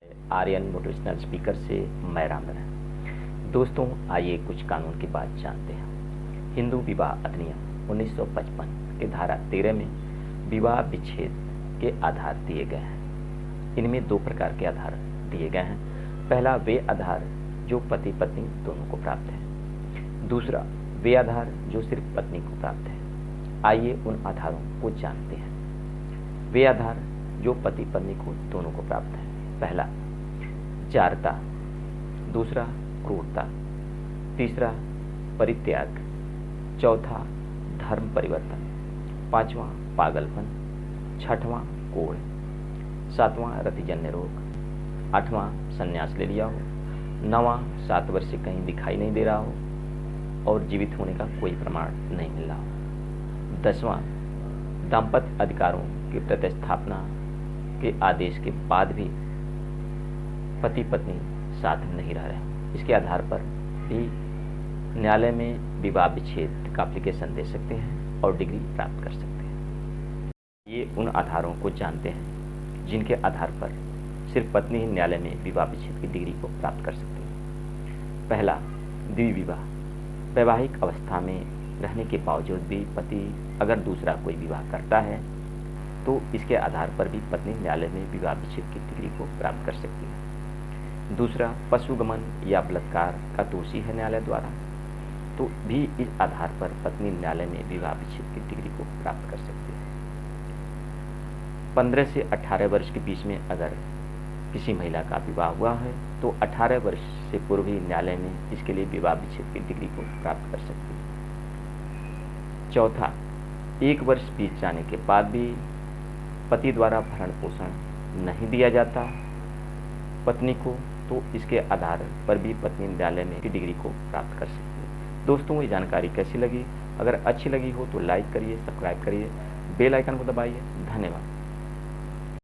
Aryan motivational speaker से मैं रामधन। दोस्तों, आइए कुछ कानून की बात जानते हैं। हिंदू विवाह अधिनियम 1955 के धारा 13 में विवाह विच्छेद के आधार दिए गए हैं। इनमें दो प्रकार के आधार दिए गए हैं। पहला, वे आधार जो पति पत्नी दोनों को प्राप्त है। दूसरा, वे आधार जो सिर्फ पत्नी को प्राप्त है। आइए उन आधारों को जानते हैं। वे आधार जो पति पत्नी को दोनों को प्राप्त है। पहला, जारता। दूसरा, क्रूरता। तीसरा, परित्याग। चौथा, धर्म परिवर्तन। पांचवा, पागलपन। छठवां, कोढ़। सातवां, रतिजन्य रोग। आठवां, संन्यास ले लिया हो। नवां, 7 वर्ष से कहीं दिखाई नहीं दे रहा हो और जीवित होने का कोई प्रमाण नहीं मिल रहा हो। 10वां, दाम्पत्य अधिकारों की प्रतिस्थापना के आदेश के बाद भी पति पत्नी साथ नहीं रह रहे। इसके आधार पर भी न्यायालय में विवाह विच्छेद का एप्लीकेशन दे सकते हैं और डिग्री प्राप्त कर सकते हैं। ये उन आधारों को जानते हैं जिनके आधार पर सिर्फ पत्नी ही न्यायालय में विवाह विच्छेद की डिग्री को प्राप्त कर सकती है। पहला, द्विविवाह। वैवाहिक अवस्था में रहने के बावजूद भी पति अगर दूसरा कोई विवाह करता है तो इसके आधार पर भी पत्नी न्यायालय में विवाह विच्छेद की डिग्री को प्राप्त कर सकती है। दूसरा, पशुगमन या बलात्कार का दोषी है न्यायालय द्वारा, तो भी इस आधार पर पत्नी न्यायालय में विवाह विच्छेद की डिग्री को प्राप्त कर सकती है। 15 से 18 वर्ष के बीच में अगर किसी महिला का विवाह हुआ है तो 18 वर्ष से पूर्व ही न्यायालय में इसके लिए विवाह विच्छेद की डिग्री को प्राप्त कर सकती है। चौथा, 1 वर्ष बीत जाने के बाद भी पति द्वारा भरण पोषण नहीं दिया जाता पत्नी को, तो इसके आधार पर भी पत्नी न्यायालय में की डिग्री को प्राप्त कर सकती है। दोस्तों, ये जानकारी कैसी लगी? अगर अच्छी लगी हो तो लाइक करिए, सब्सक्राइब करिए, बेल आइकन को दबाइए। धन्यवाद।